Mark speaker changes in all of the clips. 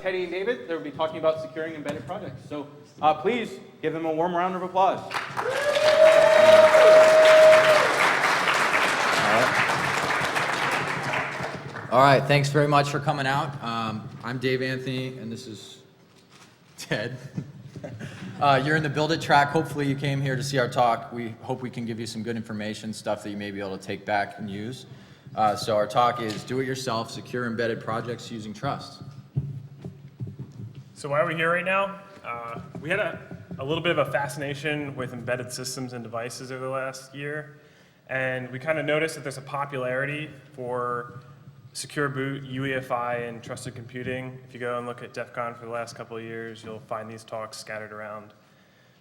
Speaker 1: Teddy and David. They'll be talking about securing embedded projects. So please give them a warm round of applause.
Speaker 2: All right, thanks very much for coming out. I'm Dave Anthony, and this is Ted. You're in the Build It track. Hopefully you came here to see our talk. We hope we can give you some good information, stuff that you may be able to take back and use. So our talk is Do It Yourself, Secure Embedded Projects Using Trust.
Speaker 3: So why are we here right now? We had a little bit of a fascination with embedded systems and devices over the last year, and we kind of noticed that there's a popularity for secure boot, UEFI, and trusted computing. If you go and look at DEF CON for the last couple of years, you'll find these talks scattered around.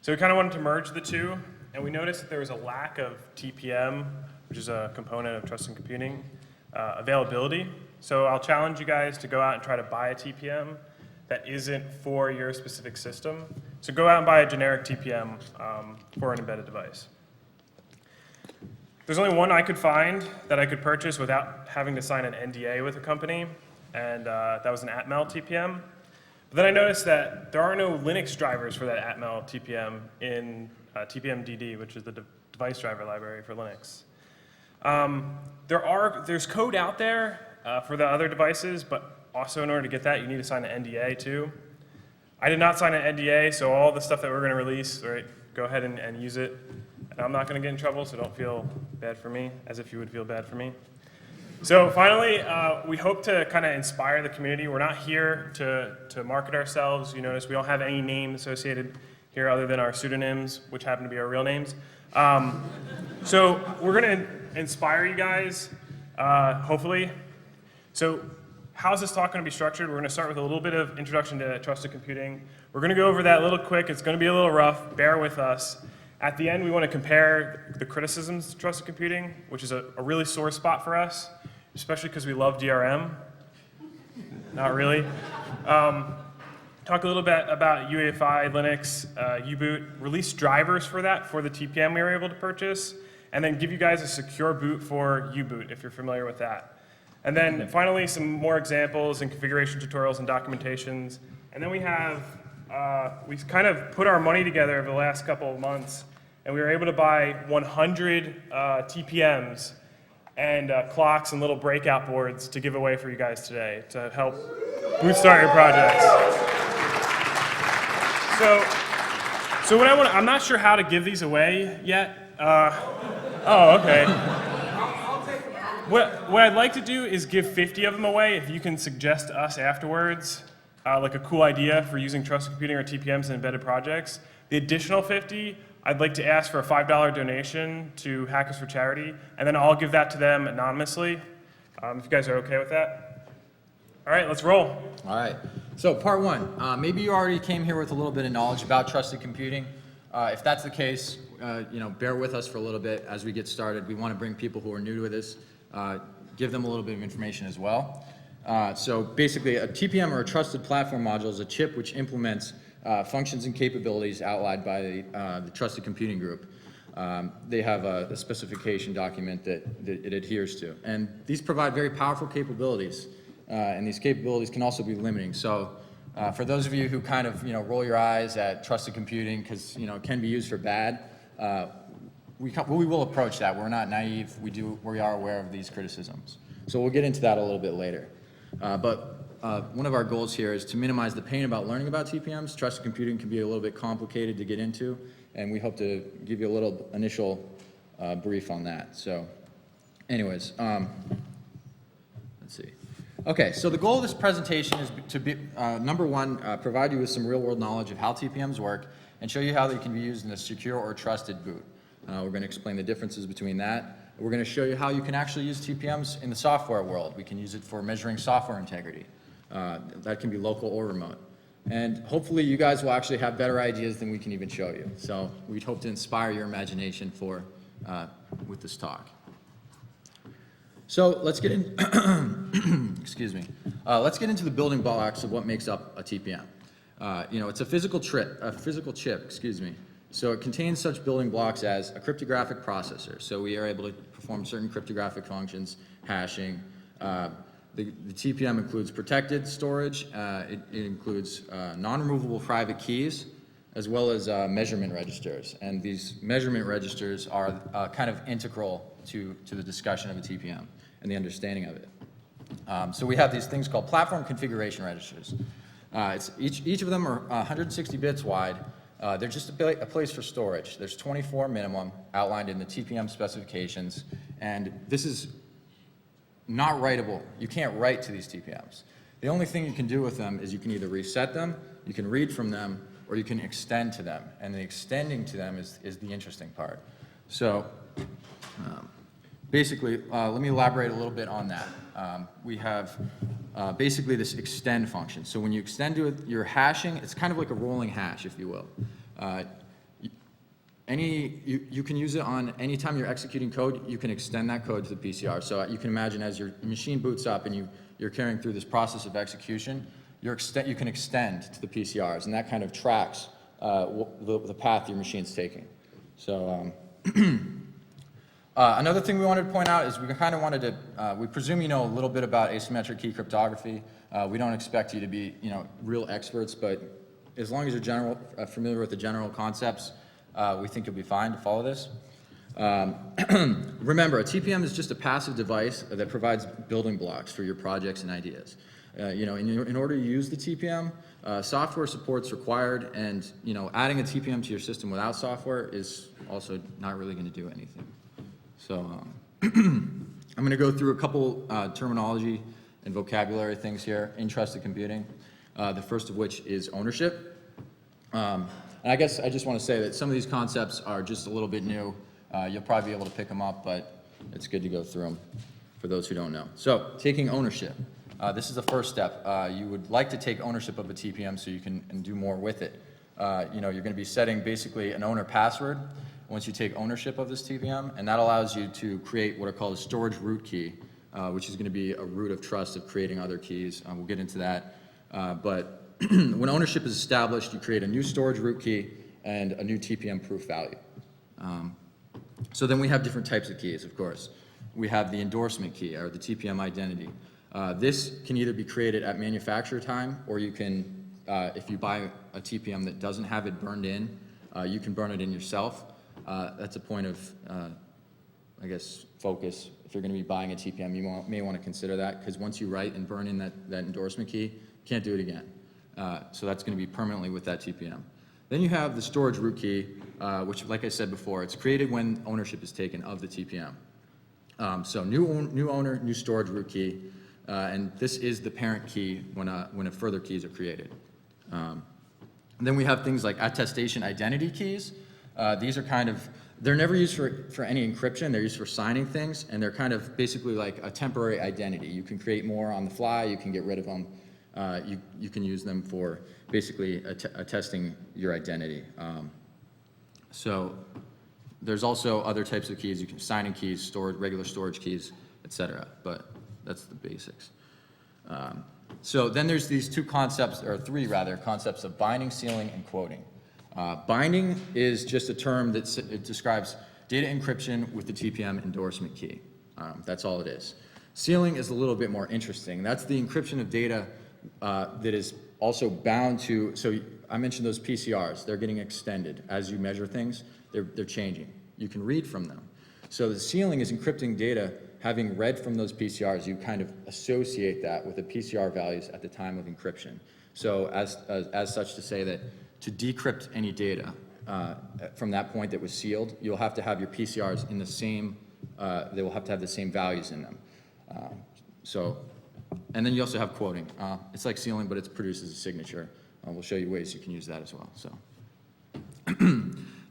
Speaker 3: So we kind of wanted to merge the two, and we noticed that there was a lack of TPM, which is a component of trusted computing, availability. So I'll challenge you guys to go out and try to buy a TPM that isn't for your specific system. So go out and buy a generic TPM for an embedded device. There's only one I could find that I could purchase without having to sign an NDA with a company, and that was an Atmel TPM. But then I noticed that there are no Linux drivers for that Atmel TPM in TPMDD, which is the device driver library for Linux. There's code out there for the other devices, but also in order to get that, you need to sign an NDA too. I did not sign an NDA, so all the stuff that we're going to release, right, go ahead and use it. And I'm not going to get in trouble, so don't feel bad for me, as if you would feel bad for me. So finally, we hope to kind of inspire the community. We're not here to market ourselves. You notice we don't have any name associated here other than our pseudonyms, which happen to be our real names. So we're going to inspire you guys, hopefully. So how's this talk going to be structured? We're going to start with a little bit of introduction to trusted computing. We're going to go over that a little quick. It's going to be a little rough. Bear with us. At the end, we want to compare the criticisms to trusted computing, which is a really sore spot for us, especially because we love DRM. Not really. Talk a little bit about UEFI, Linux, U-boot, release drivers for that for the TPM we were able to purchase, and then give you guys a secure boot for U-boot if you're familiar with that. And then finally, some more examples and configuration tutorials and documentations. And then we have we kind of put our money together over the last couple of months, and we were able to buy 100 TPMs and clocks and little breakout boards to give away for you guys today to help bootstart your projects. So what I'm not sure how to give these away yet. Oh, okay. What I'd like to do is give 50 of them away if you can suggest to us afterwards like a cool idea for using trusted computing or TPMs in embedded projects. The additional 50, I'd like to ask for a $5 donation to Hackers for Charity, and then I'll give that to them anonymously, if you guys are okay with that. All right, let's roll.
Speaker 2: All right, so part one. Maybe you already came here with a little bit of knowledge about trusted computing. If that's the case, bear with us for a little bit as we get started. We want to bring people who are new to this, give them a little bit of information as well. So basically, a TPM or a trusted platform module is a chip which implements functions and capabilities outlined by the trusted computing group. They have a specification document that it adheres to. And these provide very powerful capabilities, and these capabilities can also be limiting. So for those of you who kind of roll your eyes at trusted computing because it can be used for bad, we will approach that. We're not naive. We are aware of these criticisms. So we'll get into that a little bit later. But one of our goals here is to minimize the pain about learning about TPMs. Trusted computing can be a little bit complicated to get into, and we hope to give you a little initial brief on that. So anyways, let's see. Okay, so the goal of this presentation is to be, number one, provide you with some real-world knowledge of how TPMs work and show you how they can be used in a secure or trusted boot. We're going to explain the differences between that. We're going to show you how you can actually use TPMs in the software world. We can use it for measuring software integrity. That can be local or remote. And hopefully you guys will actually have better ideas than we can even show you. So we'd hope to inspire your imagination with this talk. So let's get in, excuse me. Let's get into the building blocks of what makes up a TPM. It's a physical chip, excuse me. So it contains such building blocks as a cryptographic processor. So we are able to perform certain cryptographic functions, hashing, The TPM includes protected storage, it includes non-removable private keys, as well as measurement registers. And these measurement registers are kind of integral to the discussion of a TPM and the understanding of it. So we have these things called platform configuration registers. Each of them are 160 bits wide. They're just a place for storage. There's 24 minimum outlined in the TPM specifications, and this is not writable. You can't write to these TPMs. The only thing you can do with them is you can either reset them, you can read from them, or you can extend to them. And the extending to them is the interesting part. So basically, let me elaborate a little bit on that. We have basically this extend function. So when you extend to it, you're hashing, it's kind of like a rolling hash, if you will. You can use it on any time you're executing code, you can extend that code to the PCR. So you can imagine as your machine boots up and you're carrying through this process of execution, you can extend to the PCRs, and that kind of tracks the path your machine's taking. So another thing we wanted to point out is we kind of wanted to, we presume you know a little bit about asymmetric key cryptography. We don't expect you to be, real experts, but as long as you're familiar with the general concepts, we think you'll be fine to follow this. Remember, a TPM is just a passive device that provides building blocks for your projects and ideas. In order to use the TPM, software support's required, and adding a TPM to your system without software is also not really going to do anything. So I'm going to go through a couple terminology and vocabulary things here in trusted computing. The first of which is ownership. And I guess I just want to say that some of these concepts are just a little bit new. You'll probably be able to pick them up, but it's good to go through them for those who don't know. So taking ownership. This is the first step. You would like to take ownership of a TPM so you can do more with it. You're going to be setting basically an owner password once you take ownership of this TPM, and that allows you to create what are called a storage root key, which is going to be a root of trust of creating other keys. We'll get into that. But when ownership is established, you create a new storage root key and a new TPM proof value. So then we have different types of keys, of course. We have the endorsement key, or the TPM identity. This can either be created at manufacturer time, or you can, if you buy a TPM that doesn't have it burned in, you can burn it in yourself. That's a point of, I guess, focus. If you're going to be buying a TPM, you may want to consider that, because once you write and burn in that endorsement key, you can't do it again. So that's going to be permanently with that TPM. Then you have the storage root key, which, like I said before, it's created when ownership is taken of the TPM. So new owner, new storage root key, and this is the parent key when further keys are created. And then we have things like attestation identity keys. These are they're never used for any encryption. They're used for signing things, and they're kind of basically like a temporary identity. You can create more on the fly. You can get rid of them. You can use them for basically attesting your identity. So there's also other types of keys. You can signing keys, regular storage keys, etc. But that's the basics. So then there's these three concepts of binding, sealing, and quoting. Binding is just a term that it describes data encryption with the TPM endorsement key. That's all it is. Sealing is a little bit more interesting. That's the encryption of data that is also bound to, so I mentioned those PCRs. They're getting extended. As you measure things, they're changing. You can read from them. So the sealing is encrypting data. Having read from those PCRs, you kind of associate that with the PCR values at the time of encryption. So as such to say that to decrypt any data from that point that was sealed, you'll have to have your PCRs in the same, they will have to have the same values in them. And then you also have quoting. It's like sealing, but it produces a signature. We'll show you ways you can use that as well. So,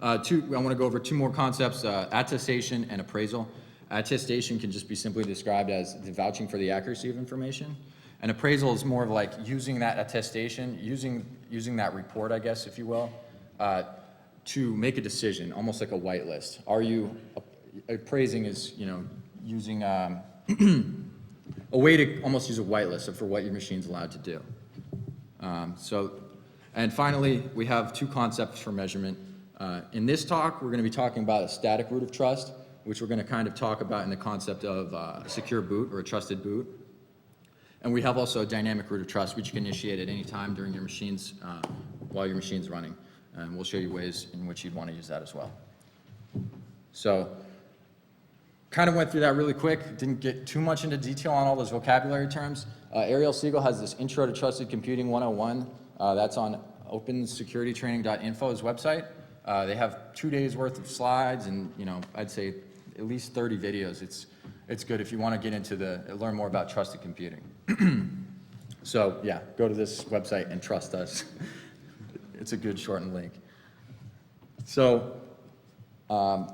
Speaker 2: I want to go over two more concepts, attestation and appraisal. Attestation can just be simply described as the vouching for the accuracy of information. And appraisal is more of like using that attestation, using that report, I guess, if you will, to make a decision, almost like a whitelist. Appraising is, using a way to almost use a whitelist for what your machine's allowed to do. And finally, we have two concepts for measurement. In this talk, we're going to be talking about a static root of trust, which we're going to kind of talk about in the concept of a secure boot or a trusted boot. And we have also a dynamic root of trust, which you can initiate at any time during your machine's, while your machine's running. And we'll show you ways in which you'd want to use that as well. So, kind of went through that really quick. Didn't get too much into detail on all those vocabulary terms. Ariel Siegel has this Intro to Trusted Computing 101. That's on opensecuritytraining.info's website. They have 2 days worth of slides and, I'd say at least 30 videos. It's good if you want to get into learn more about trusted computing. So yeah, go to this website and trust us. It's a good shortened link. So, I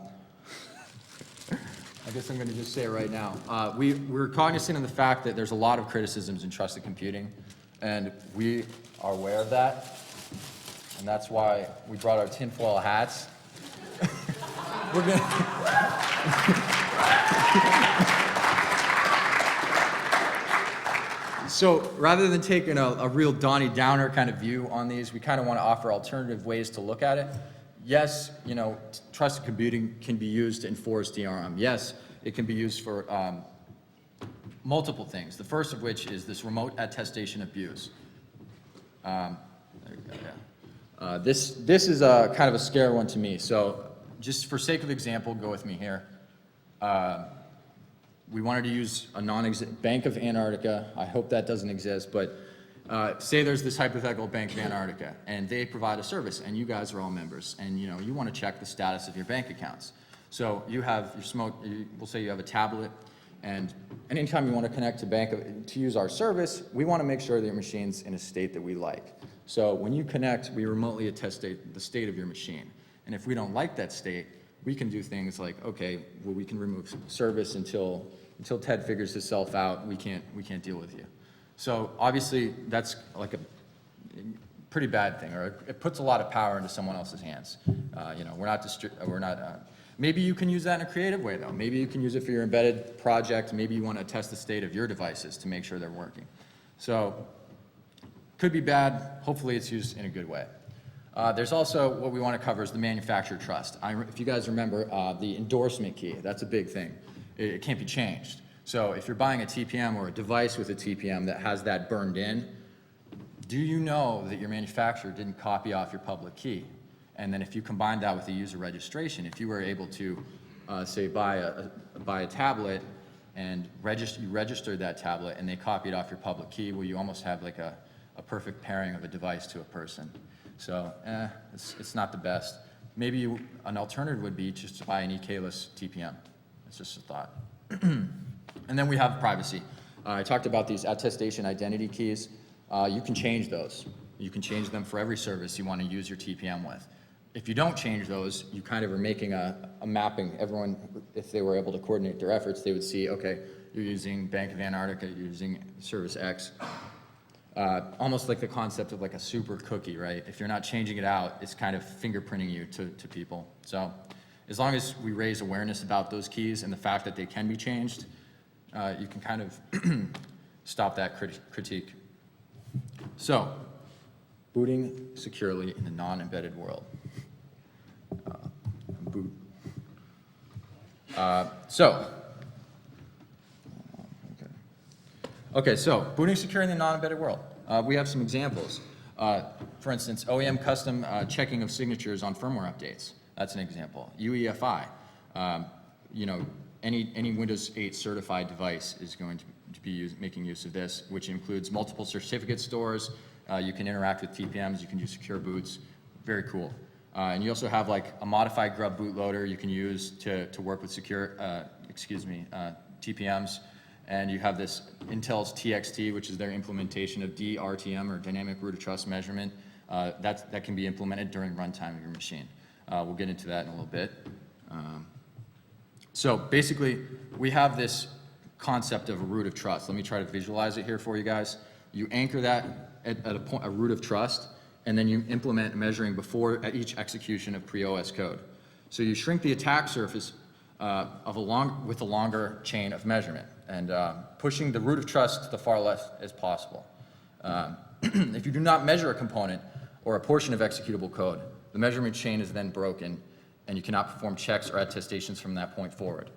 Speaker 2: guess I'm going to just say it right now. We're cognizant of the fact that there's a lot of criticisms in trusted computing, and we are aware of that, and that's why we brought our tinfoil hats. We're going So rather than taking a real Donnie Downer kind of view on these, we kind of want to offer alternative ways to look at it. Yes, trusted computing can be used to enforce DRM. Yes, it can be used for multiple things. The first of which is this remote attestation abuse. There you go, yeah. This is kind of a scary one to me. So just for sake of example, go with me here. We wanted to use a Bank of Antarctica. I hope that doesn't exist, but say there's this hypothetical Bank of Antarctica, and they provide a service, and you guys are all members, and you want to check the status of your bank accounts. So you have we'll say you have a tablet, and anytime you want to connect to use our service, we want to make sure that your machine's in a state that we like. So when you connect, we remotely attest the state of your machine, and if we don't like that state, we can do things like, okay, well, we can remove service until Ted figures himself out. We can't deal with you. So obviously that's like a pretty bad thing, or it puts a lot of power into someone else's hands. Maybe you can use that in a creative way though. Maybe you can use it for your embedded project. Maybe you want to test the state of your devices to make sure they're working. So could be bad. Hopefully it's used in a good way. There's also what we want to cover is the manufacturer trust. If you guys remember the endorsement key, that's a big thing. It can't be changed. So if you're buying a TPM or a device with a TPM that has that burned in, do you know that your manufacturer didn't copy off your public key? And then if you combine that with the user registration, if you were able to, say, buy a tablet and you registered that tablet and they copied off your public key, well, you almost have like a perfect pairing of a device to a person. So it's not the best. Maybe an alternative would be just to buy an EK-less TPM. It's just a thought. And then we have privacy. I talked about these attestation identity keys. You can change those. You can change them for every service you want to use your TPM with. If you don't change those, you kind of are making a mapping. Everyone, if they were able to coordinate their efforts, they would see, okay, you're using Bank of Antarctica, you're using service X. Almost like the concept of like a super cookie, right? If you're not changing it out, it's kind of fingerprinting you to people. So as long as we raise awareness about those keys and the fact that they can be changed, you can kind of stop that critique. So, booting securely in the non-embedded world. Boot. Okay, so booting secure in the non-embedded world. We have some examples. For instance, OEM custom checking of signatures on firmware updates. That's an example. UEFI. Any Windows 8 certified device is going to be making use of this, which includes multiple certificate stores. You can interact with TPMs. You can do secure boots. Very cool. And you also have like a modified grub bootloader you can use to work with TPMs. And you have this Intel's TXT, which is their implementation of DRTM, or dynamic root of trust measurement. That can be implemented during runtime of your machine. We'll get into that in a little bit. So basically, we have this concept of a root of trust. Let me try to visualize it here for you guys. You anchor that at a root of trust, and then you implement measuring at each execution of pre-OS code. So you shrink the attack surface with a longer chain of measurement, and pushing the root of trust to the far left as possible. If you do not measure a component or a portion of executable code, the measurement chain is then broken, and you cannot perform checks or attestations from that point forward.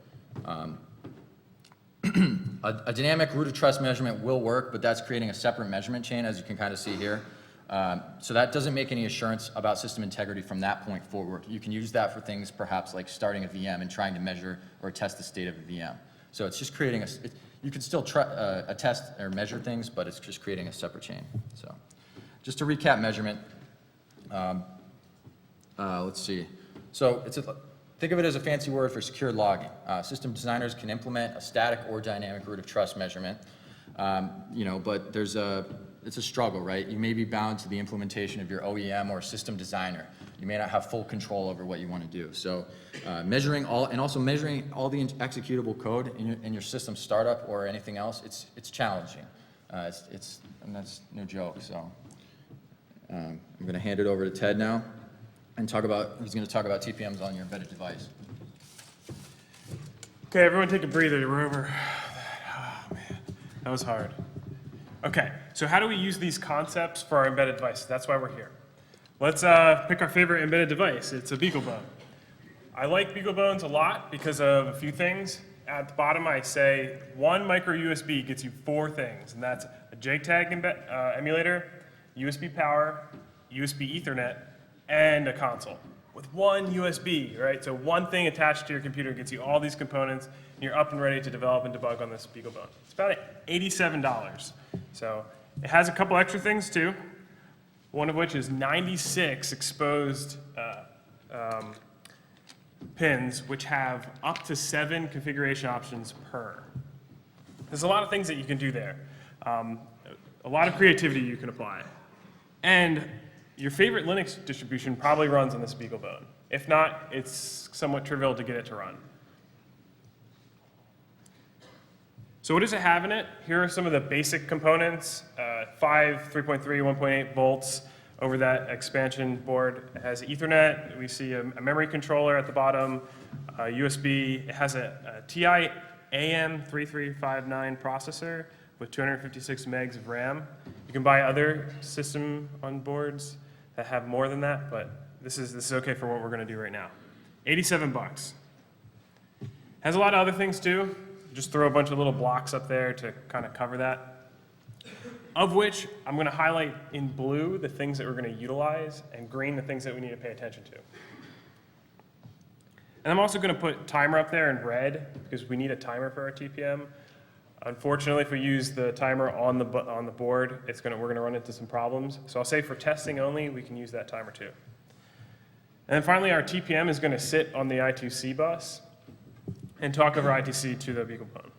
Speaker 2: A dynamic root of trust measurement will work, but that's creating a separate measurement chain, as you can kind of see here. So that doesn't make any assurance about system integrity from that point forward. You can use that for things perhaps like starting a VM and trying to measure or test the state of a VM. So it's just creating you can still attest or measure things, but it's just creating a separate chain. So just to recap measurement, let's see. So think of it as a fancy word for secure logging. System designers can implement a static or dynamic root of trust measurement, but it's a struggle, right? You may be bound to the implementation of your OEM or system designer. You may not have full control over what you want to do. So measuring all the executable code in your system startup or anything else, it's challenging. And that's no joke. So I'm going to hand it over to Ted now and he's going to talk about TPMs on your embedded device.
Speaker 3: Okay, everyone take a breather. We're over. Oh, man, that was hard. Okay, so how do we use these concepts for our embedded devices? That's why we're here. Let's pick our favorite embedded device. It's a BeagleBone. I like BeagleBones a lot because of a few things. At the bottom, I say one micro USB gets you 4 things, and that's a JTAG emulator, USB power, USB Ethernet, and a console. With one USB, right? So one thing attached to your computer gets you all these components, and you're up and ready to develop and debug on this BeagleBone. It's about $87. So it has a couple extra things too, one of which is 96 exposed pins, which have up to 7 configuration options per. There's a lot of things that you can do there. A lot of creativity you can apply. And your favorite Linux distribution probably runs on this BeagleBone. If not, it's somewhat trivial to get it to run. So what does it have in it? Here are some of the basic components. 5, 3.3, 1.8 volts over that expansion board. It has Ethernet. We see a memory controller at the bottom, USB. It has a TI AM3359 processor with 256 megs of RAM. You can buy other system on boards that have more than that, but this is okay for what we're going to do right now. 87 bucks. Has a lot of other things too. Just throw a bunch of little blocks up there to kind of cover that. Of which I'm going to highlight in blue the things that we're going to utilize and green the things that we need to pay attention to. And I'm also going to put timer up there in red because we need a timer for our TPM. Unfortunately, if we use the timer on the board, we're going to run into some problems. So I'll say for testing only, we can use that timer too. And then finally, our TPM is going to sit on the I2C bus and talk over I2C to the BeagleBone.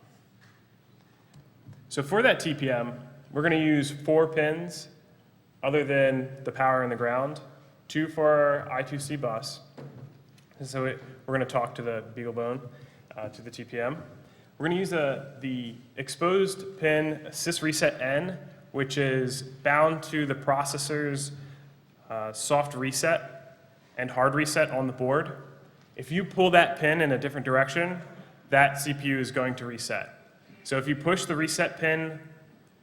Speaker 3: So for that TPM, we're going to use 4 pins other than the power and the ground, 2 for our I2C bus. And so we're going to talk to the BeagleBone, to the TPM. We're going to use the exposed pin sysreset N, which is bound to the processor's soft reset and hard reset on the board. If you pull that pin in a different direction, that CPU is going to reset. So if you push the reset pin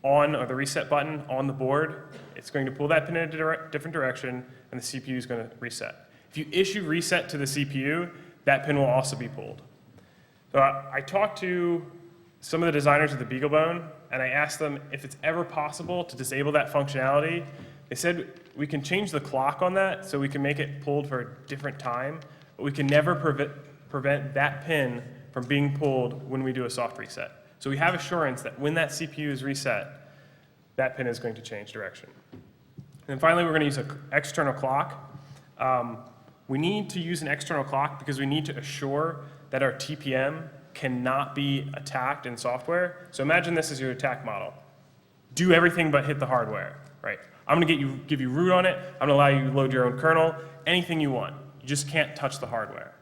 Speaker 3: on, or the reset button on the board, it's going to pull that pin in a different direction, and the CPU is going to reset. If you issue reset to the CPU, that pin will also be pulled. So I talked to some of the designers of the BeagleBone, and I asked them if it's ever possible to disable that functionality. They said we can change the clock on that so we can make it pulled for a different time, but we can never prevent that pin from being pulled when we do a soft reset. So we have assurance that when that CPU is reset, that pin is going to change direction. And finally, we're going to use an external clock. We need to use an external clock because we need to assure that our TPM cannot be attacked in software. So imagine this is your attack model. Do everything but hit the hardware, right? I'm going to give you root on it. I'm going to allow you to load your own kernel, anything you want. You just can't touch the hardware.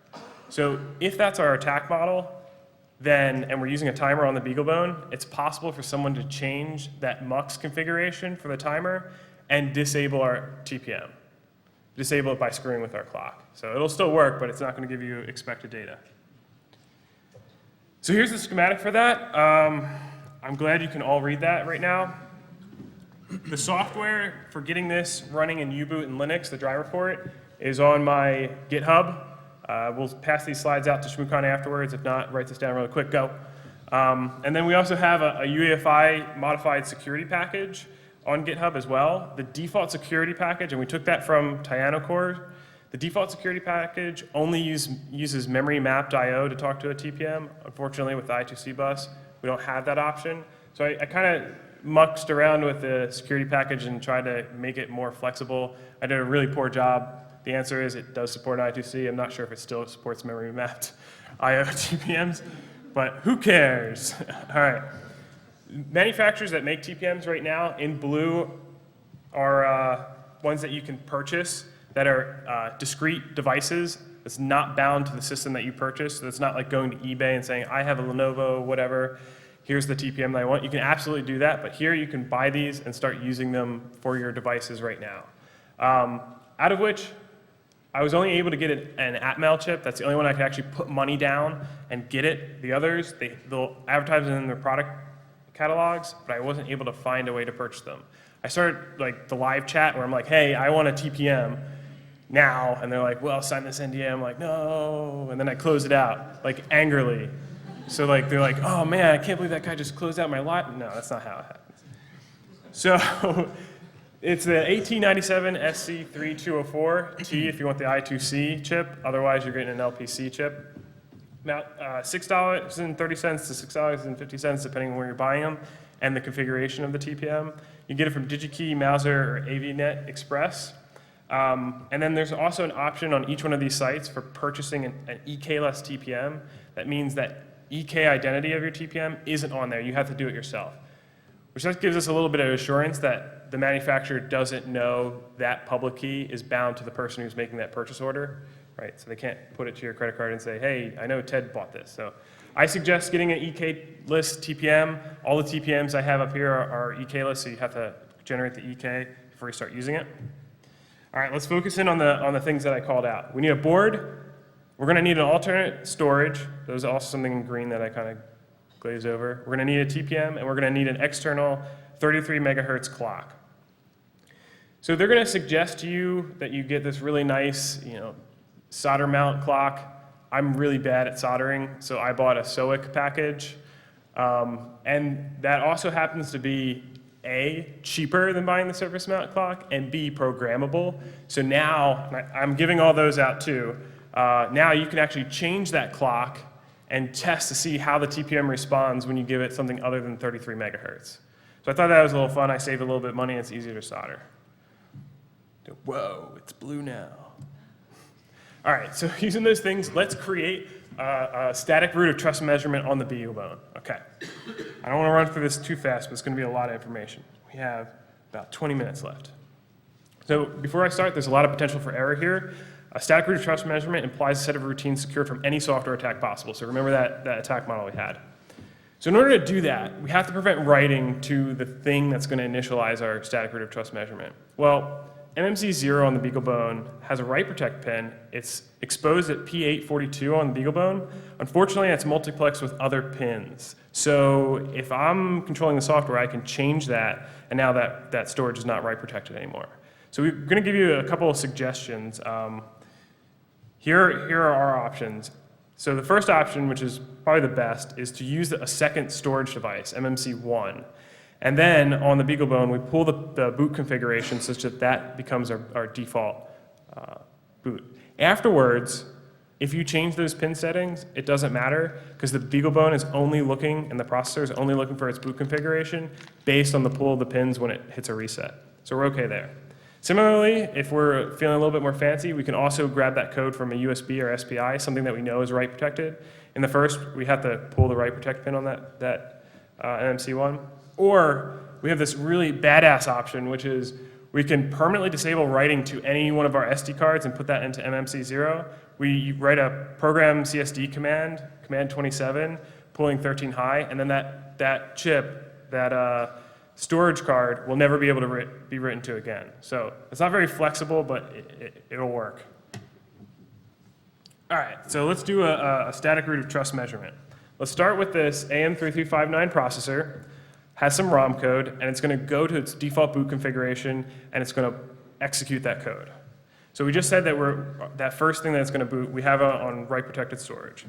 Speaker 3: So if that's our attack model, and we're using a timer on the BeagleBone, it's possible for someone to change that MUX configuration for the timer and disable our TPM. Disable it by screwing with our clock. So it'll still work, but it's not going to give you expected data. So here's the schematic for that. I'm glad you can all read that right now. The software for getting this running in U-boot and Linux, the driver for it, is on my GitHub. We'll pass these slides out to ShmooCon afterwards. If not, write this down really quick, go. And then we also have a UEFI modified security package on GitHub as well. The default security package, and we took that from TianoCore. The default security package only uses memory mapped I/O to talk to a TPM. Unfortunately, with the I2C bus, we don't have that option. So I kind of mucked around with the security package and tried to make it more flexible. I did a really poor job. The answer is it does support I2C. I'm not sure if it still supports memory mapped I/O TPMs, but who cares? All right. Manufacturers that make TPMs right now in blue are ones that you can purchase that are discrete devices that's not bound to the system that you purchased. So it's not like going to eBay and saying, I have a Lenovo, whatever, here's the TPM that I want. You can absolutely do that, but here you can buy these and start using them for your devices right now. Out of which, I was only able to get an Atmel chip. That's the only one I could actually put money down and get it. The others, they'll advertise it in their product catalogs, but I wasn't able to find a way to purchase them. I started like the live chat where I'm like, hey, I want a TPM now, and they're like, well, sign this NDA. I'm like, no, and then I close it out, like angrily. So like they're like, oh man, I can't believe that guy just closed out my lot. No, that's not how it happens. So it's the 1897 SC3204T if you want the I2C chip. Otherwise, you're getting an LPC chip. About $6.30 to $6.50, depending on where you're buying them, and the configuration of the TPM. You get it from DigiKey, Mouser, or AVNet Express. And then there's also an option on each one of these sites for purchasing an EK-less TPM. That means that EK identity of your TPM isn't on there. You have to do it yourself, which just gives us a little bit of assurance that the manufacturer doesn't know that public key is bound to the person who's making that purchase order, right? So they can't put it to your credit card and say, hey, I know Ted bought this. So I suggest getting an EK-less TPM. All the TPMs I have up here are EK-less, so you have to generate the EK before you start using it. All right, let's focus in on the things that I called out. We need a board. We're going to need an alternate storage. There's also something in green that I kind of glazed over. We're going to need a TPM, and we're going to need an external 33 megahertz clock. So they're going to suggest to you that you get this really nice, solder mount clock. I'm really bad at soldering, so I bought a SOIC package. And that also happens to be A, cheaper than buying the surface mount clock, and B, programmable. So now, I'm giving all those out too. Now you can actually change that clock and test to see how the TPM responds when you give it something other than 33 megahertz. So I thought that was a little fun. I saved a little bit of money, and it's easier to solder. Whoa, it's blue now. All right, so using those things, let's create a static root of trust measurement on the BeagleBone. Okay, I don't want to run through this too fast, but it's going to be a lot of information. We have about 20 minutes left. So before I start, there's a lot of potential for error here. A static root of trust measurement implies a set of routines secured from any software attack possible. So remember that attack model we had. So in order to do that, we have to prevent writing to the thing that's going to initialize our static root of trust measurement. Well, MMC0 on the BeagleBone has a write protect pin. It's exposed at P842 on the BeagleBone. Unfortunately, it's multiplexed with other pins. So if I'm controlling the software, I can change that, and now that storage is not write protected anymore. So we're going to give you a couple of suggestions. Here are our options. So the first option, which is probably the best, is to use a second storage device, MMC1. And then on the BeagleBone, we pull the boot configuration such that that becomes our default boot. Afterwards, if you change those pin settings, it doesn't matter because the BeagleBone is only looking, and the processor is only looking for its boot configuration based on the pull of the pins when it hits a reset. So we're okay there. Similarly, if we're feeling a little bit more fancy, we can also grab that code from a USB or SPI, something that we know is write protected. In the first, we have to pull the write protect pin on that MMC1. Or we have this really badass option, which is we can permanently disable writing to any one of our SD cards and put that into MMC0. We write a program CSD command, command 27, pulling 13 high, and then that chip, that storage card, will never be able to be written to again. So it's not very flexible, but it'll work. All right, so let's do a static root of trust measurement. Let's start with this AM3359 processor. Has some ROM code, and it's going to go to its default boot configuration, and it's going to execute that code. So we just said that that first thing that it's going to boot, we have on write protected storage.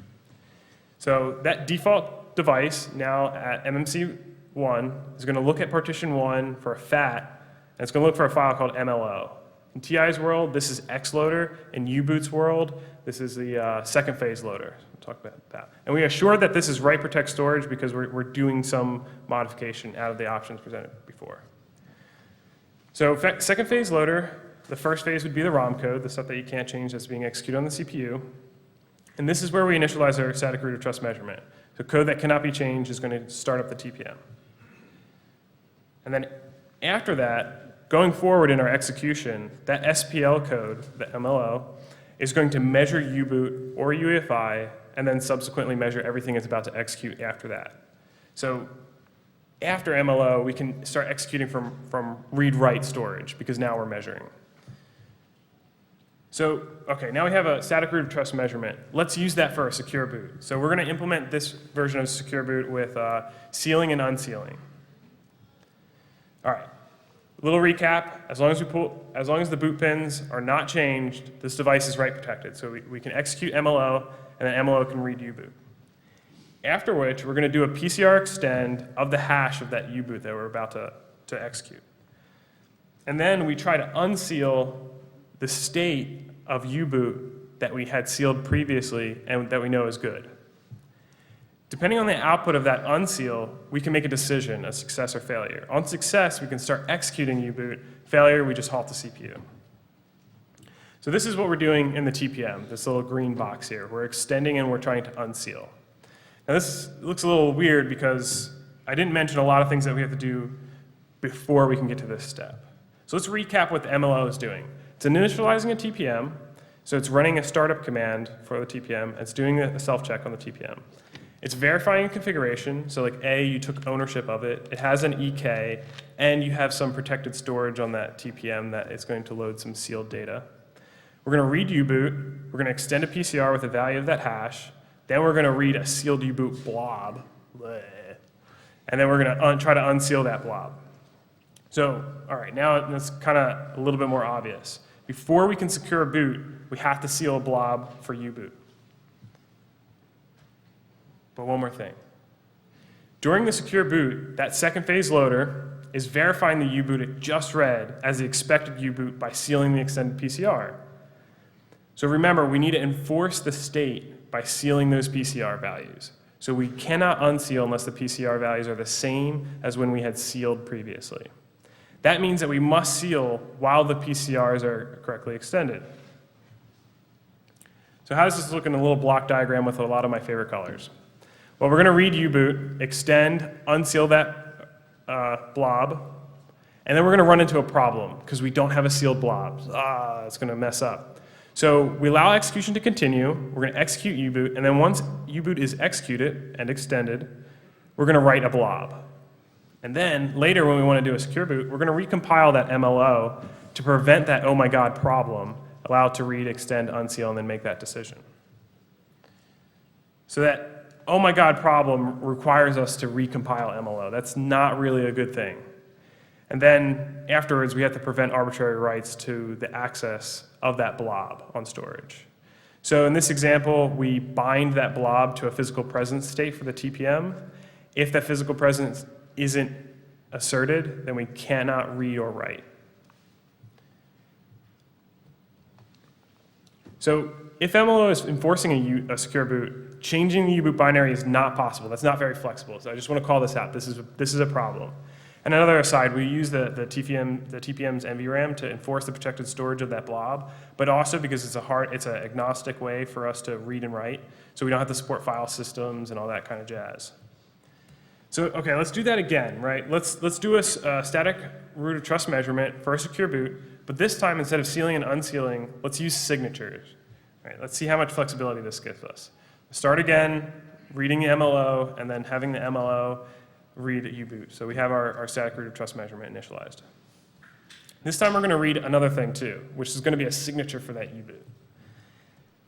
Speaker 3: So that default device now at MMC1 is going to look at partition 1 for a FAT, and it's going to look for a file called MLO. In TI's world, this is Xloader. In U-Boot's world, this is the second phase loader. We'll talk about that. And we assure that this is write protect storage because we're doing some modification out of the options presented before. So second phase loader, the first phase would be the ROM code, the stuff that you can't change that's being executed on the CPU. And this is where we initialize our static root of trust measurement. So code that cannot be changed is going to start up the TPM. And then after that, going forward in our execution, that SPL code, the MLO, is going to measure U-boot or UEFI, and then subsequently measure everything it's about to execute after that. So after MLO, we can start executing from read-write storage, because now we're measuring. So, okay, now we have a static root of trust measurement. Let's use that for a secure boot. So we're going to implement this version of secure boot with sealing and unsealing. All right, little recap. As long as the boot pins are not changed, this device is write protected. So we can execute MLO, and then MLO can read U-boot. After which, we're going to do a PCR extend of the hash of that U-boot that we're about to execute. And then we try to unseal the state of U-boot that we had sealed previously and that we know is good. Depending on the output of that unseal, we can make a decision, a success or failure. On success, we can start executing U-boot. Failure, we just halt the CPU. So this is what we're doing in the TPM, this little green box here. We're extending and we're trying to unseal. Now this looks a little weird because I didn't mention a lot of things that we have to do before we can get to this step. So let's recap what the MLO is doing. It's initializing a TPM, so it's running a startup command for the TPM. It's doing a self-check on the TPM. It's verifying configuration, so like A, you took ownership of it. It has an EK, and you have some protected storage on that TPM that is going to load some sealed data. We're going to read U-boot. We're going to extend a PCR with the value of that hash. Then we're going to read a sealed U-boot blob. And then we're going to try to unseal that blob. So, all right, now it's kind of a little bit more obvious. Before we can secure a boot, we have to seal a blob for U-boot. But one more thing. During the secure boot, that second phase loader is verifying the U-boot it just read as the expected U-boot by sealing the extended PCR. So remember, we need to enforce the state by sealing those PCR values. So we cannot unseal unless the PCR values are the same as when we had sealed previously. That means that we must seal while the PCRs are correctly extended. So how does this look in a little block diagram with a lot of my favorite colors? Well, we're going to read U-boot, extend, unseal that blob, and then we're going to run into a problem because we don't have a sealed blob. It's going to mess up. So we allow execution to continue. We're going to execute U-boot, and then once U-boot is executed and extended, we're going to write a blob. And then later when we want to do a secure boot, we're going to recompile that MLO to prevent that oh my god problem, allow it to read, extend, unseal, and then make that decision. So that oh my god problem requires us to recompile MLO. That's not really a good thing. And then afterwards, we have to prevent arbitrary writes to the access of that blob on storage. So in this example, we bind that blob to a physical presence state for the TPM. If that physical presence isn't asserted, then we cannot read or write. So if MLO is enforcing a secure boot, changing the U-boot binary is not possible. That's not very flexible. So I just want to call this out. This is a problem. And another aside, we use the TPM's NVRAM to enforce the protected storage of that blob, but also because it's an agnostic way for us to read and write, so we don't have to support file systems and all that kind of jazz. So, okay, let's do that again, right? Let's do a static root of trust measurement for a secure boot, but this time instead of sealing and unsealing, let's use signatures. All right, let's see how much flexibility this gives us. Start again, reading the MLO, and then having the MLO read U-boot. So we have our static root of trust measurement initialized. This time we're going to read another thing too, which is going to be a signature for that U-boot.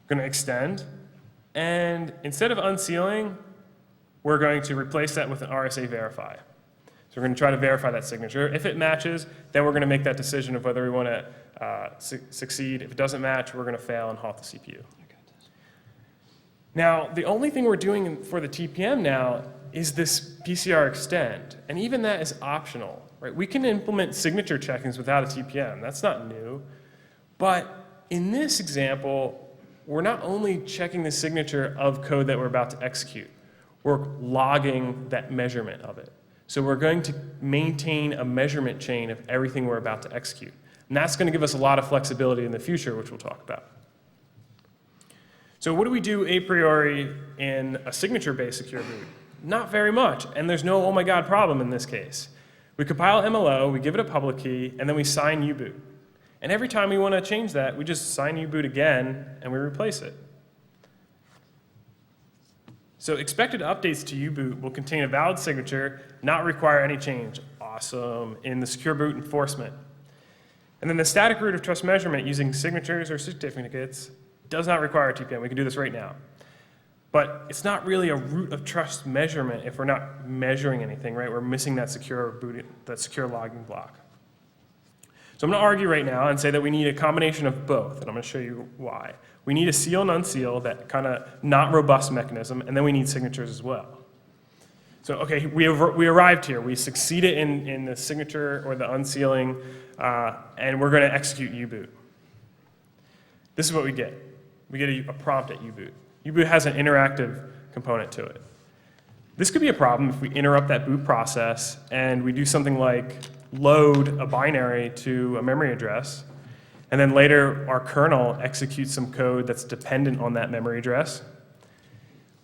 Speaker 3: We're going to extend, and instead of unsealing, we're going to replace that with an RSA Verify. So we're going to try to verify that signature. If it matches, then we're going to make that decision of whether we want to succeed. If it doesn't match, we're going to fail and halt the CPU. Now, the only thing we're doing for the TPM now is this PCR extend, and even that is optional, right? We can implement signature checkings without a TPM. That's not new. But in this example, we're not only checking the signature of code that we're about to execute, we're logging that measurement of it. So we're going to maintain a measurement chain of everything we're about to execute. And that's going to give us a lot of flexibility in the future, which we'll talk about. So what do we do a priori in a signature-based secure boot? Not very much, and there's no oh my god problem in this case. We compile MLO, we give it a public key, and then we sign uboot. And every time we want to change that, we just sign uboot again, and we replace it. So expected updates to uboot will contain a valid signature, not require any change. Awesome. In the secure boot enforcement. And then the static root of trust measurement using signatures or certificates does not require a TPM. We can do this right now. But it's not really a root of trust measurement if we're not measuring anything, right? We're missing that secure logging block. So I'm going to argue right now and say that we need a combination of both, and I'm going to show you why. We need a seal and unseal, that kind of not robust mechanism, and then we need signatures as well. So, okay, we arrived here. We succeeded in the signature or the unsealing, and we're going to execute uboot. This is what we get. We get a prompt at uboot. Uboot has an interactive component to it. This could be a problem if we interrupt that boot process and we do something like load a binary to a memory address, and then later our kernel executes some code that's dependent on that memory address.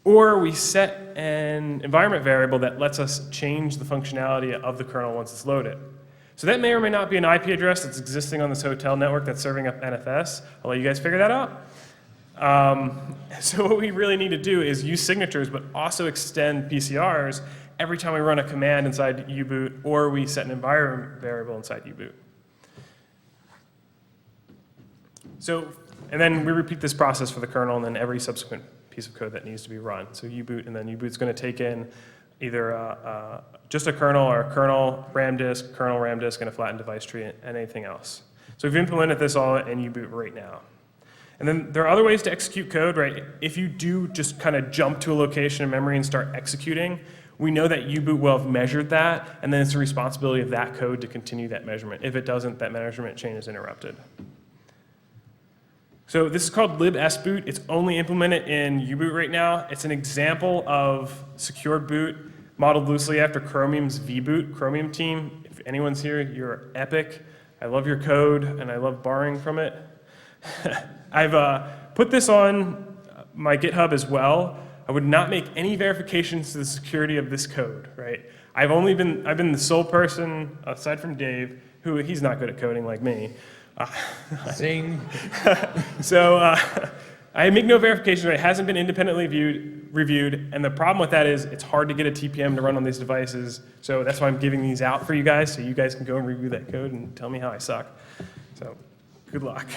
Speaker 3: Or we set an environment variable that lets us change the functionality of the kernel once it's loaded. So that may or may not be an IP address that's existing on this hotel network that's serving up NFS. I'll let you guys figure that out. So what we really need to do is use signatures, but also extend PCRs every time we run a command inside uboot, or we set an environment variable inside uboot. So, and then we repeat this process for the kernel and then every subsequent piece of code that needs to be run. So uboot, and then uboot's going to take in either just a kernel or a kernel RAM disk, and a flattened device tree, and anything else. So we've implemented this all in uboot right now. And then there are other ways to execute code, right? If you do just kind of jump to a location in memory and start executing, we know that uboot will have measured that, and then it's the responsibility of that code to continue that measurement. If it doesn't, that measurement chain is interrupted. So this is called libsboot. It's only implemented in uboot right now. It's an example of secured boot modeled loosely after Chromium's vboot. Chromium team, if anyone's here, you're epic. I love your code, and I love borrowing from it. I've put this on my GitHub as well. I would not make any verifications to the security of this code, right? I've been the sole person, aside from Dave, who he's not good at coding like me.
Speaker 2: Sing.
Speaker 3: So I make no verification, right? It hasn't been independently reviewed, and the problem with that is it's hard to get a TPM to run on these devices, so that's why I'm giving these out for you guys, so you guys can go and review that code and tell me how I suck. So good luck.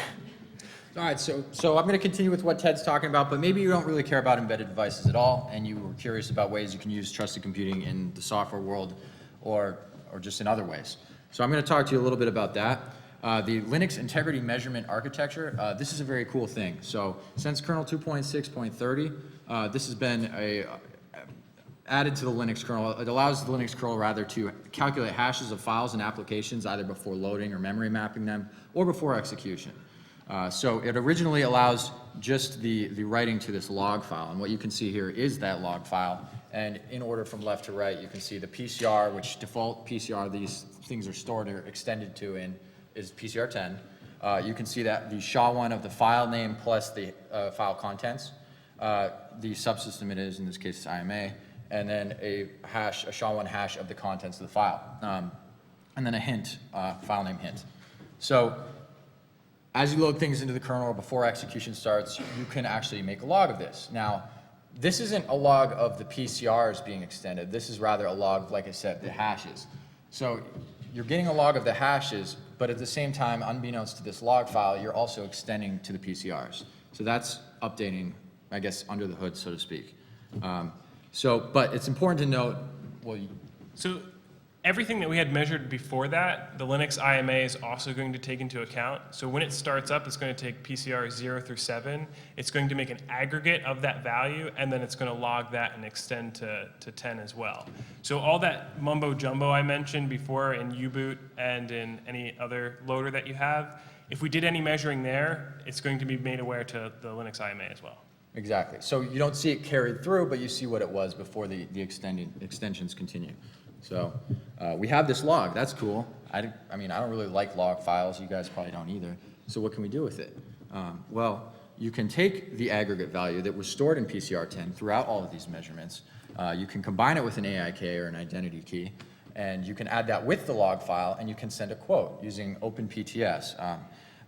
Speaker 2: All right, so I'm going to continue with what Ted's talking about, but maybe you don't really care about embedded devices at all, and you were curious about ways you can use trusted computing in the software world or just in other ways. So I'm going to talk to you a little bit about that. The Linux Integrity Measurement Architecture, this is a very cool thing. So since kernel 2.6.30, this has been added to the Linux kernel. It allows the Linux kernel rather to calculate hashes of files and applications either before loading or memory mapping them or before execution. So it originally allows just the writing to this log file, and what you can see here is that log file. And in order from left to right, you can see the PCR, which default PCR these things are stored or extended to in is PCR10. You can see that the SHA-1 of the file name plus the file contents, the subsystem it is, in this case it's IMA, and then a SHA-1 hash of the contents of the file, and then a hint, file name hint. So as you load things into the kernel or before execution starts, you can actually make a log of this. Now, this isn't a log of the PCRs being extended. This is rather a log of, like I said, the hashes. So you're getting a log of the hashes, but at the same time, unbeknownst to this log file, you're also extending to the PCRs. So that's updating, I guess, under the hood, so to speak. But it's important to note,
Speaker 3: So everything that we had measured before that, the Linux IMA is also going to take into account. So when it starts up, it's going to take PCR 0 through 7. It's going to make an aggregate of that value, and then it's going to log that and extend to 10 as well. So all that mumbo jumbo I mentioned before in U-boot and in any other loader that you have, if we did any measuring there, it's going to be made aware to the Linux IMA as well.
Speaker 2: Exactly. So you don't see it carried through, but you see what it was before the extensions continue. So we have this log. That's cool. I mean, I don't really like log files. You guys probably don't either. So what can we do with it? Well, you can take the aggregate value that was stored in PCR10 throughout all of these measurements. You can combine it with an AIK or an identity key, and you can add that with the log file, and you can send a quote using OpenPTS.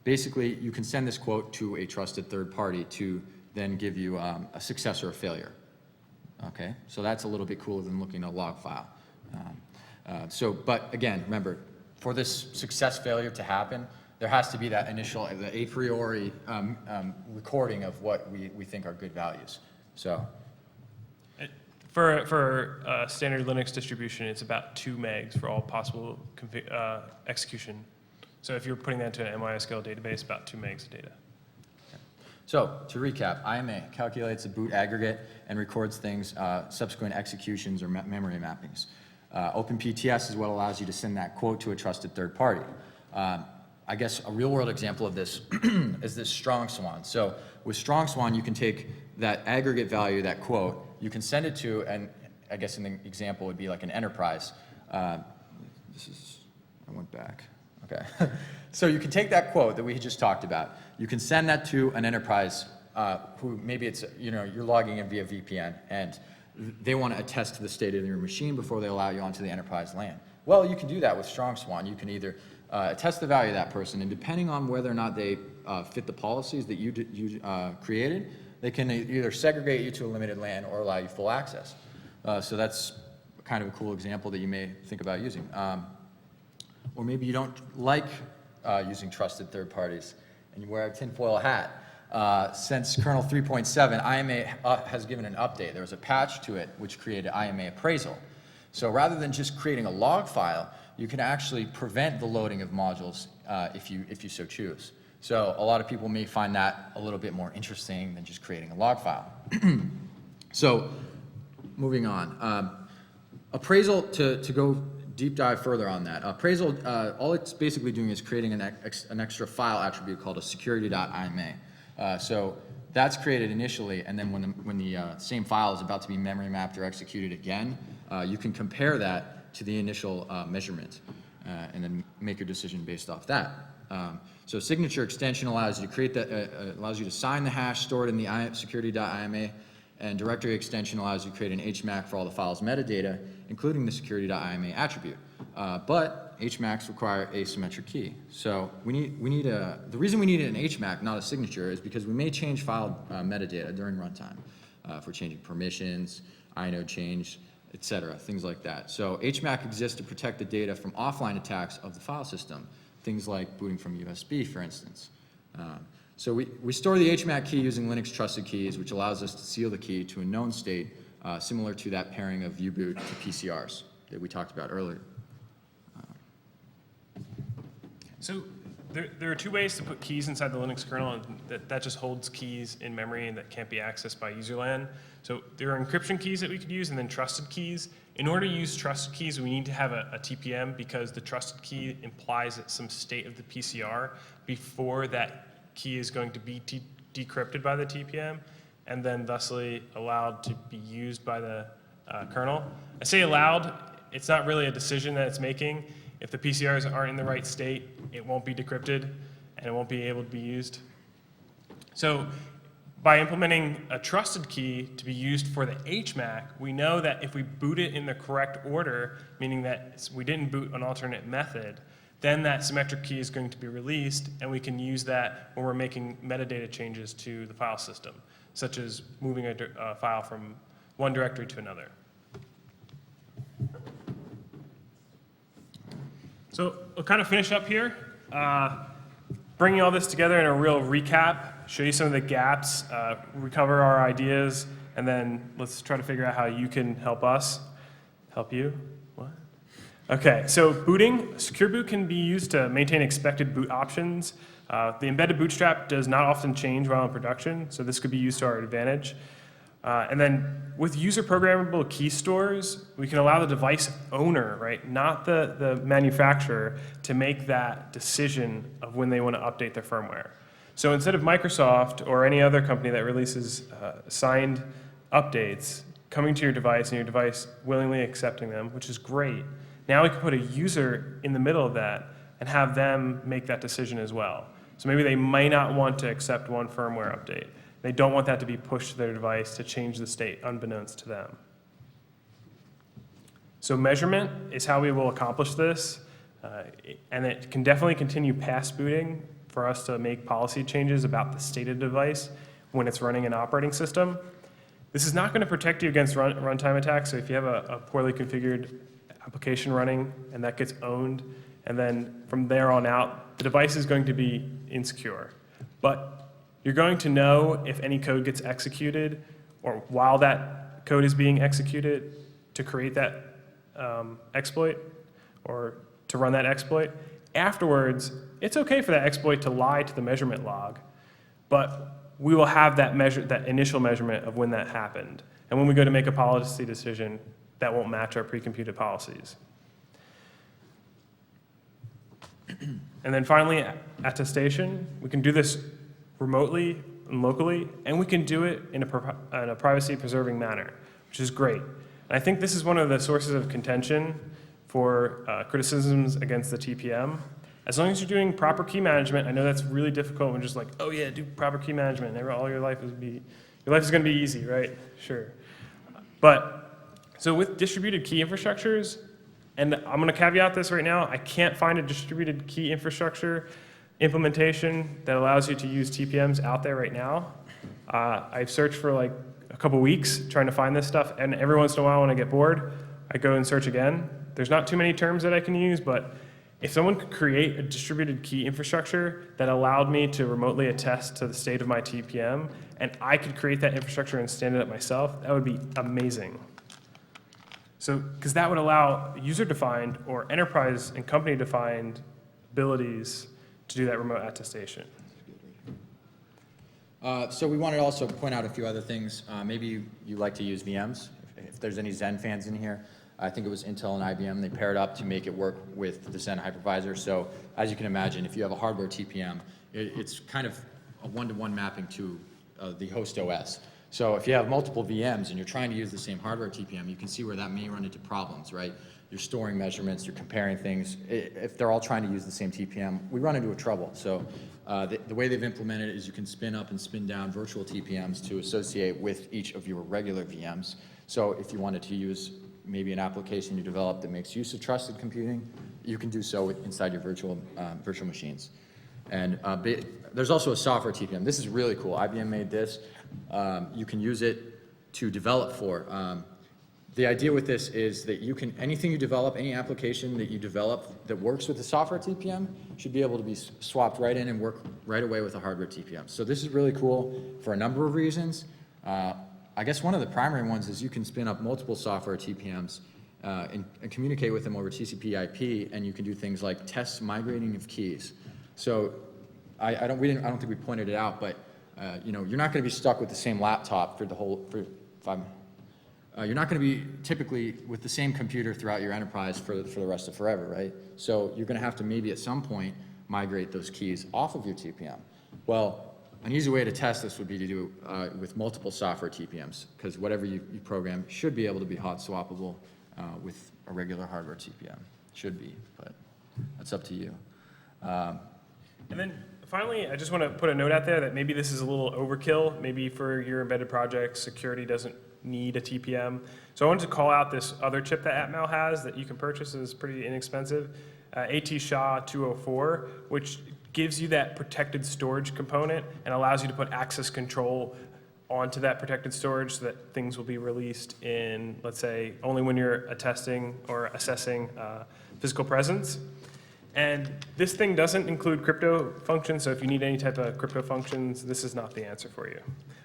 Speaker 2: Basically, you can send this quote to a trusted third party to then give you a success or a failure. Okay, so that's a little bit cooler than looking at a log file. But again, remember, for this success failure to happen, there has to be that initial, the a priori recording of what we think are good values. So,
Speaker 3: For a standard Linux distribution, it's about 2 megs for all possible execution. So if you're putting that into an MySQL database, about 2 megs of data.
Speaker 2: So, to recap, IMA calculates the boot aggregate and records things, subsequent executions or memory mappings. OpenPTS is what allows you to send that quote to a trusted third party. I guess a real-world example of this is this Strongswan. So, with Strongswan, you can take that aggregate value, that quote, you can send it to, and I guess an example would be like an enterprise. I went back. Okay. So you can take that quote that we just talked about. You can send that to an enterprise who maybe it's, you're logging in via VPN and they want to attest to the state of your machine before they allow you onto the enterprise LAN. Well, you can do that with Strongswan. You can either attest the value of that person, and depending on whether or not they fit the policies that you created, they can either segregate you to a limited LAN or allow you full access. So that's kind of a cool example that you may think about using. Or maybe you don't like using trusted third parties and you wear a tinfoil hat. Since kernel 3.7, IMA has given an update. There was a patch to it which created IMA Appraisal. So rather than just creating a log file, you can actually prevent the loading of modules if you so choose. So a lot of people may find that a little bit more interesting than just creating a log file. So moving on. Appraisal, to go deep dive further on that. Appraisal, all it's basically doing is creating an extra file attribute called a security.ima. So that's created initially, and then when the same file is about to be memory mapped or executed again, you can compare that to the initial measurement and then make your decision based off that. So signature extension allows you to create that, allows you to sign the hash stored in the security.ima, and directory extension allows you to create an HMAC for all the file's metadata, including the security.ima attribute. But HMACs require a symmetric key. So the reason we need an HMAC, not a signature, is because we may change file metadata during runtime for changing permissions, inode change, etc., things like that. So HMAC exists to protect the data from offline attacks of the file system, things like booting from USB, for instance. So we store the HMAC key using Linux trusted keys, which allows us to seal the key to a known state, similar to that pairing of U-boot to PCRs that we talked about earlier.
Speaker 3: So there are 2 ways to put keys inside the Linux kernel, and that just holds keys in memory and that can't be accessed by userland. So there are encryption keys that we could use and then trusted keys. In order to use trusted keys, we need to have a TPM because the trusted key implies some state of the PCR before that key is going to be decrypted by the TPM and then thusly allowed to be used by the kernel. I say allowed, it's not really a decision that it's making. If the PCRs aren't in the right state, it won't be decrypted and it won't be able to be used. So by implementing a trusted key to be used for the HMAC, we know that if we boot it in the correct order, meaning that we didn't boot an alternate method, then that symmetric key is going to be released, and we can use that when we're making metadata changes to the file system, such as moving a file from one directory to another. So we'll kind of finish up here, bringing all this together in a real recap, show you some of the gaps, recover our ideas, and then let's try to figure out how you can help us. Help you? What? Okay, so booting, secure boot can be used to maintain expected boot options. The embedded bootstrap does not often change while in production, so this could be used to our advantage. And then with user programmable key stores, we can allow the device owner, right, not the manufacturer, to make that decision of when they want to update their firmware. So instead of Microsoft or any other company that releases signed updates coming to your device and your device willingly accepting them, which is great, now we can put a user in the middle of that and have them make that decision as well. So maybe they might not want to accept one firmware update. They don't want that to be pushed to their device to change the state unbeknownst to them. So measurement is how we will accomplish this, and it can definitely continue past booting for us to make policy changes about the state of the device when it's running an operating system. This is not going to protect you against runtime attacks, so if you have a poorly configured application running and that gets owned, and then from there on out, the device is going to be insecure. But you're going to know if any code gets executed or while that code is being executed to create that exploit or to run that exploit. Afterwards, it's okay for that exploit to lie to the measurement log, but we will have that initial measurement of when that happened. And when we go to make a policy decision, that won't match our pre-computed policies. And then finally, attestation. We can do this remotely and locally, and we can do it in a privacy-preserving manner, which is great. And I think this is one of the sources of contention for criticisms against the TPM. As long as you're doing proper key management, I know that's really difficult when just like, oh yeah, do proper key management, and all your life is going to be easy, right? Sure. But so with distributed key infrastructures, and I'm going to caveat this right now, I can't find a distributed key infrastructure implementation that allows you to use TPMs out there right now. I've searched for like a couple weeks trying to find this stuff, and every once in a while when I get bored, I go and search again. There's not too many terms that I can use, but if someone could create a distributed key infrastructure that allowed me to remotely attest to the state of my TPM, and I could create that infrastructure and stand it up myself, that would be amazing. So, because that would allow user-defined or enterprise and company-defined abilities to do that remote attestation.
Speaker 2: So we wanted to also point out a few other things. Maybe you like to use VMs. If there's any Zen fans in here, I think it was Intel and IBM. They paired up to make it work with the Zen hypervisor. So as you can imagine, if you have a hardware TPM, it's kind of a one-to-one mapping to the host OS. So if you have multiple VMs and you're trying to use the same hardware TPM, you can see where that may run into problems, right? You're storing measurements, you're comparing things. If they're all trying to use the same TPM, we run into a trouble. So the way they've implemented it is you can spin up and spin down virtual TPMs to associate with each of your regular VMs. So if you wanted to use maybe an application you developed that makes use of trusted computing, you can do so inside your virtual machines. And there's also a software TPM. This is really cool. IBM made this. You can use it to develop for. The idea with this is that you can, anything you develop, any application that you develop that works with the software TPM should be able to be swapped right in and work right away with a hardware TPM. So this is really cool for a number of reasons. I guess one of the primary ones is you can spin up multiple software TPMs and communicate with them over TCP/IP, and you can do things like test migrating of keys. So I don't think we pointed it out, but you know, you're not going to be stuck with the same laptop for the whole. You're not going to be typically with the same computer throughout your enterprise for the rest of forever, right? So you're going to have to maybe at some point migrate those keys off of your TPM. Well, an easy way to test this would be to do with multiple software TPMs, because whatever you program should be able to be hot swappable with a regular hardware TPM. Should be, but that's up to you.
Speaker 3: And then finally, I just want to put a note out there that maybe this is a little overkill. Maybe for your embedded project, security doesn't need a TPM. So I wanted to call out this other chip that Atmel has that you can purchase, is pretty inexpensive, ShmooCon 204, which gives you that protected storage component and allows you to put access control onto that protected storage so that things will be released in, let's say, only when you're attesting or assessing physical presence. And this thing doesn't include crypto functions, so if you need any type of crypto functions, this is not the answer for you.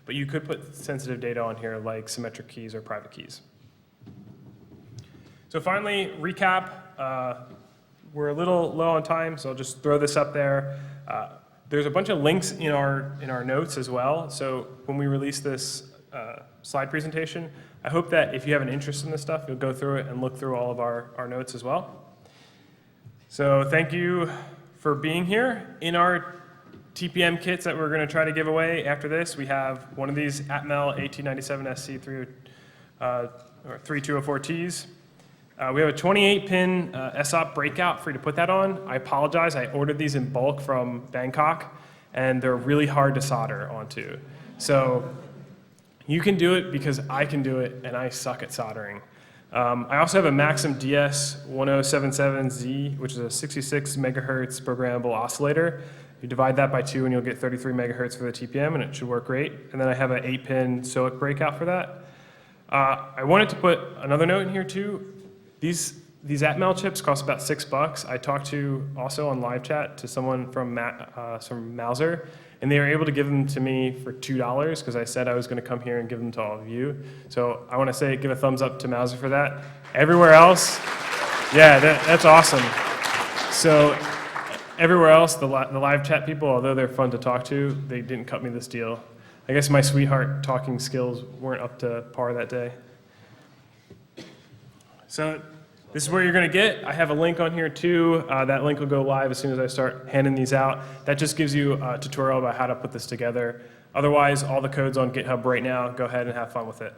Speaker 3: But you could put sensitive data on here like symmetric keys or private keys. So finally, recap. we're a little low on time, so I'll just throw this up there. There's a bunch of links in our notes as well. So when we release this slide presentation, I hope that if you have an interest in this stuff, you'll go through it and look through all of our notes as well. So thank you for being here. In our TPM kits that we're going to try to give away after this, we have one of these Atmel 1897SC 3204Ts. We have a 28-pin SOP breakout for you to put that on. I apologize, I ordered these in bulk from Bangkok, and they're really hard to solder onto. So you can do it because I can do it, and I suck at soldering. I also have a Maxim DS1077Z, which is a 66 megahertz programmable oscillator. You divide that by 2 and you'll get 33 megahertz for the TPM, and it should work great. And then I have an 8-pin SOIC breakout for that. I wanted to put another note in here too. These Atmel chips cost about $6. I talked to also on live chat to someone from Mauser, and they were able to give them to me for $2 because I said I was going to come here and give them to all of you. So I want to say give a thumbs up to Mauser for that. Everywhere else, yeah, that's awesome. So everywhere else, the live chat people, although they're fun to talk to, they didn't cut me this deal. I guess my sweetheart talking skills weren't up to par that day. So this is where you're going to get. I have a link on here too. That link will go live as soon as I start handing these out. That just gives you a tutorial about how to put this together. Otherwise, all the code's on GitHub right now. Go ahead and have fun with it.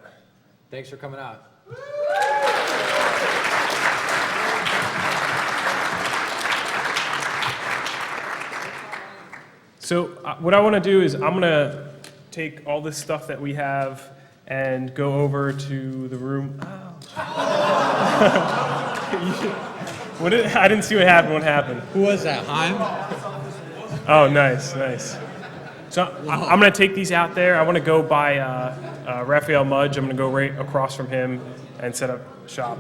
Speaker 2: Thanks for coming out.
Speaker 3: So what I want to do is I'm going to take all this stuff that we have and go over to the room. I didn't see what happened. What happened?
Speaker 2: Who was that, Heim?
Speaker 3: Oh, nice, nice. So I'm going to take these out there. I want to go by Raphael Mudge. I'm going to go right across from him and set up shop.